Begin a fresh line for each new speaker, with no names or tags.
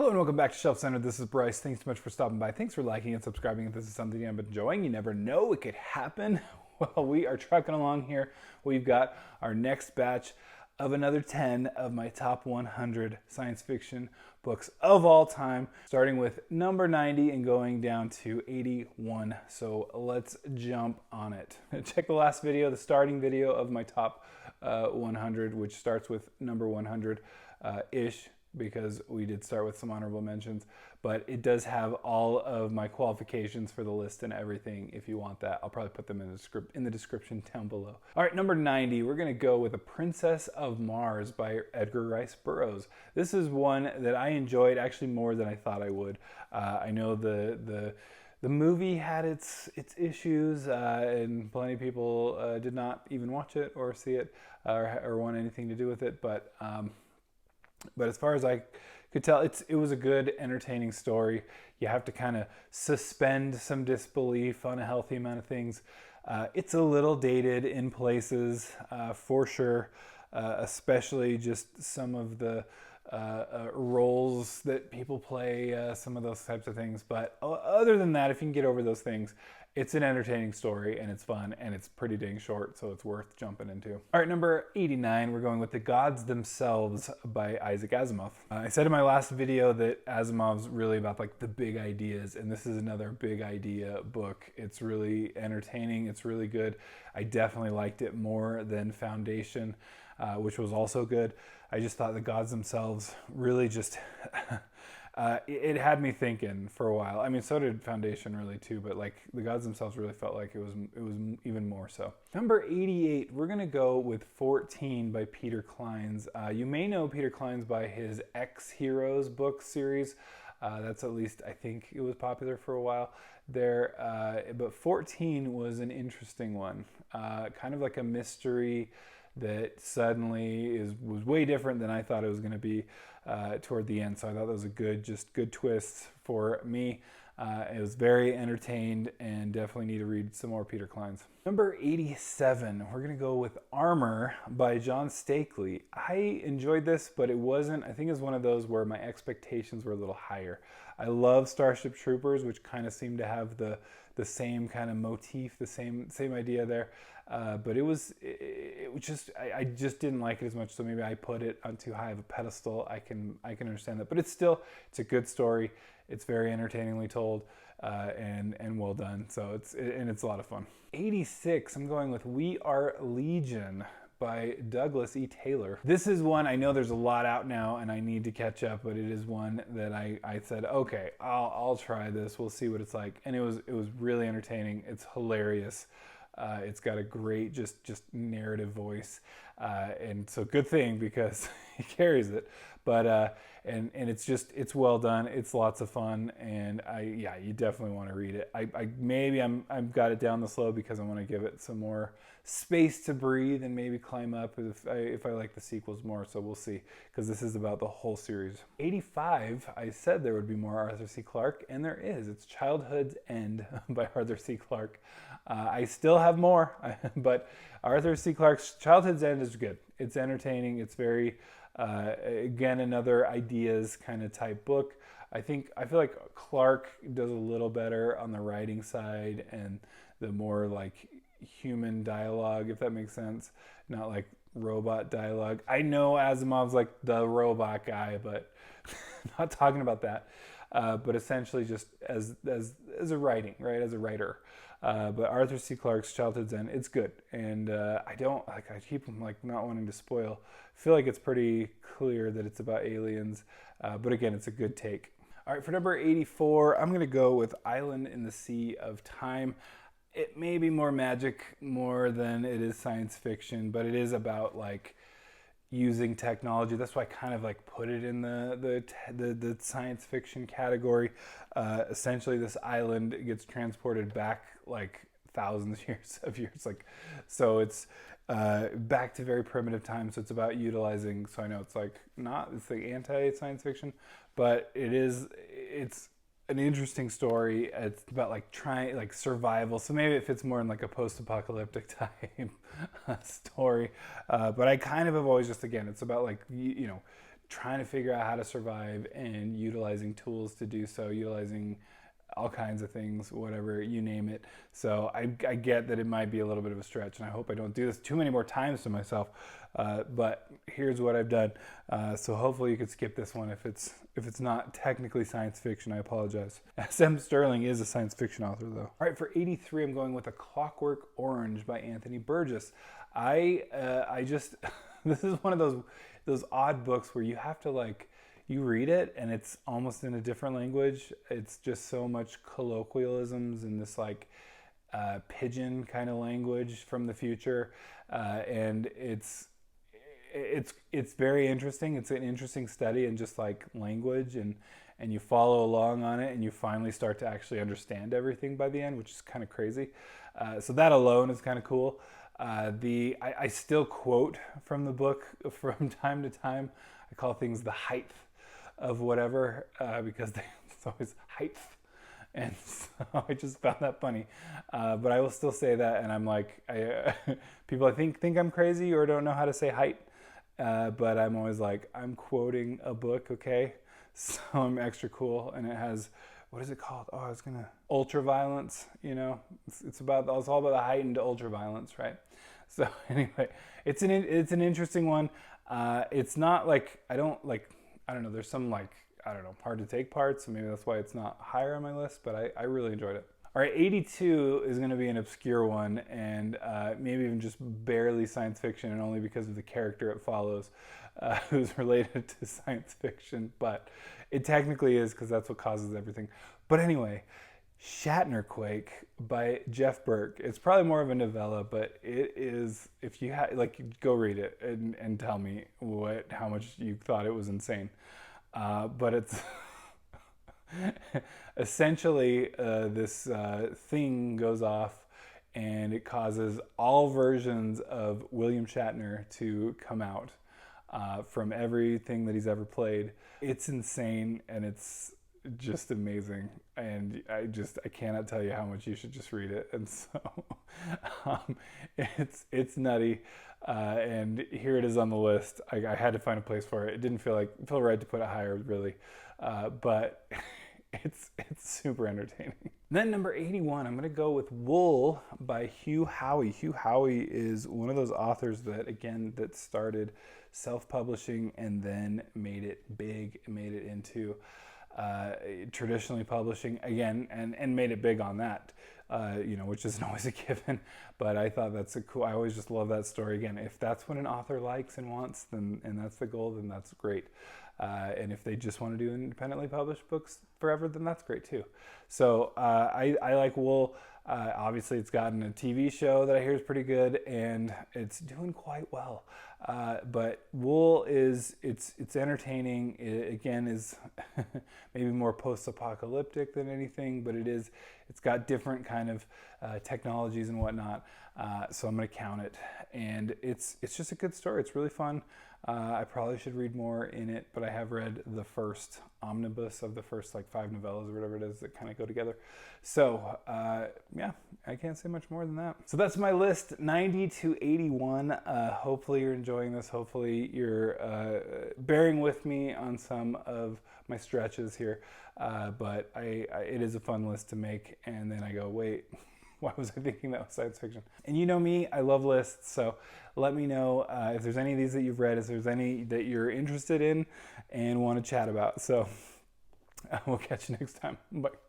Hello and welcome back to Shelf Center. This is Bryce. Thanks so much for stopping by. Thanks for liking and subscribing if this is something you've been enjoying. You never know, it could happen. Well, we are trucking along here. We've got our next batch of another 10 of my top 100 science fiction books of all time, starting with number 90 and going down to 81. So let's jump on it. Check the last video, the starting video of my top 100, which starts with number 100-ish. Because we did start with some honorable mentions, but it does have all of my qualifications for the list and everything. If you want that, I'll probably put them in the description down below. All right, number 90, we're gonna go with A Princess of Mars by Edgar Rice Burroughs. This is one that I enjoyed actually more than I thought I would. I know the movie had its issues, and plenty of people did not even watch it or see it or want anything to do with it, but as far as I could tell, it was a good, entertaining story. You have to kind of suspend some disbelief on a healthy amount of things. It's a little dated in places, for sure, especially just some of the roles that people play, some of those types of things. But other than that, if you can get over those things, it's an entertaining story and it's fun and it's pretty dang short, so it's worth jumping into. All right, number 89, we're going with The Gods Themselves by Isaac Asimov. I said in my last video that Asimov's really about like the big ideas, and this is another big idea book. It's really entertaining, it's really good. I definitely liked it more than Foundation, which was also good. I just thought The Gods Themselves really just it had me thinking for a while. I mean, so did Foundation really too, but like The Gods Themselves really felt like it was even more so. Number 88, we're gonna go with 14 by Peter Clines. You may know Peter Clines by his X-Heroes book series. That's at least, I think it was popular for a while there. But 14 was an interesting one. Kind of like a mystery that suddenly was way different than I thought it was going to be toward the end. So I thought that was a good twist for me. It was very entertained and definitely need to read some more Peter Clines. Number 87, we're going to go with Armor by John Stakely. I enjoyed this, but it wasn't, I think it was one of those where my expectations were a little higher. I love Starship Troopers, which kind of seemed to have the same kind of motif, the same idea there. But it was just, I just didn't like it as much, so maybe I put it on too high of a pedestal. I can understand that, but it's a good story. It's very entertainingly told, and well done. So it's a lot of fun. 86, I'm going with We Are Legion by Douglas E. Taylor. This is one, I know there's a lot out now and I need to catch up, but it is one that I said, okay, I'll try this. We'll see what it's like. And it was really entertaining. It's hilarious. It's got a great just narrative voice, and so good thing because he carries it. But and it's well done. It's lots of fun, and you definitely want to read it. I've got it down the slow because I want to give it some more space to breathe and maybe climb up if I like the sequels more. So we'll see, because this is about the whole series. 85, I said there would be more Arthur C. Clarke, and there is. It's Childhood's End by Arthur C. Clarke. I still have more, but Arthur C. Clarke's Childhood's End is good. It's entertaining. It's very, again, another ideas kind of type book. I feel like Clarke does a little better on the writing side and the more like human dialogue, if that makes sense, not like robot dialogue. I know Asimov's like the robot guy, but not talking about that. But essentially just as a writing, right? As a writer. But Arthur C. Clarke's Childhood's End, it's good. And I keep like not wanting to spoil. I feel like it's pretty clear that it's about aliens. But again, it's a good take. All right, for number 84, I'm going to go with Island in the Sea of Time. It may be more magic more than it is science fiction, but it is about like using technology. That's why I kind of like put it in the science fiction category. Essentially, this island gets transported back like thousands of years. Like, so it's back to very primitive times. So it's about utilizing. So I know it's like it's like anti-science fiction, but it's an interesting story. It's about like trying like survival, so maybe it fits more in like a post-apocalyptic type story. But I kind of have always just, again, it's about like trying to figure out how to survive and utilizing tools to do so, utilizing all kinds of things, whatever, you name it. So I get that it might be a little bit of a stretch, and I hope I don't do this too many more times to myself. But here's what I've done. So hopefully you could skip this one if it's not technically science fiction. I apologize. S.M. Sterling is a science fiction author, though. All right, for 83, I'm going with A Clockwork Orange by Anthony Burgess. I just this is one of those odd books where you have to you read it and it's almost in a different language. It's just so much colloquialisms and this pigeon kind of language from the future, and it's very interesting. It's an interesting study in just language, and you follow along on it, and you finally start to actually understand everything by the end, which is kind of crazy. So that alone is kind of cool. I still quote from the book from time to time. I call things the height of whatever, because it's always height. And so I just found that funny. But I will still say that, and I'm people I think I'm crazy or don't know how to say height. But I'm always I'm quoting a book, okay? So I'm extra cool, and it has, what is it called? Oh, ultraviolence, it's all about the heightened ultraviolence, right? So anyway, it's an interesting one. It's not I don't know, there's some hard to take parts, so maybe that's why it's not higher on my list, but I really enjoyed it. All right, 82 is going to be an obscure one, and maybe even just barely science fiction, and only because of the character it follows, who's related to science fiction, but it technically is, because that's what causes everything. But anyway, Shatnerquake by Jeff Burke. It's probably more of a novella, but it is, if you go read it and tell me how much you thought it was insane. But it's essentially this thing goes off, and it causes all versions of William Shatner to come out from everything that he's ever played. It's insane, and it's just amazing, and I cannot tell you how much you should just read it. And so it's nutty, and here it is on the list. I had to find a place for it. It didn't feel right to put it higher, really, but it's super entertaining. Then number 81, I'm going to go with Wool by Hugh Howey. Hugh Howey is one of those authors that started self-publishing and then made it big, made it into traditionally publishing again, and made it big on that, which isn't always a given, but I thought that's I always just love that story. Again, if that's what an author likes and wants, and that's the goal, then that's great. And if they just want to do independently published books forever, then that's great too. So I like Wool. Obviously, it's gotten a TV show that I hear is pretty good, and it's doing quite well. But Wool it's entertaining. It, again, is maybe more post-apocalyptic than anything, but it's got different kind of technologies and whatnot. So I'm going to count it, and it's just a good story. It's really fun. I probably should read more in it, but I have read the first omnibus of the first 5 novellas or whatever it is that kind of go together. So yeah, I can't say much more than that. So that's my list, 90 to 81. Hopefully you're enjoying this. Hopefully you're bearing with me on some of my stretches here. But it is a fun list to make, and then I go, wait, why was I thinking that was science fiction? And you know me, I love lists, so let me know if there's any of these that you've read, if there's any that you're interested in and want to chat about. So we'll catch you next time. Bye.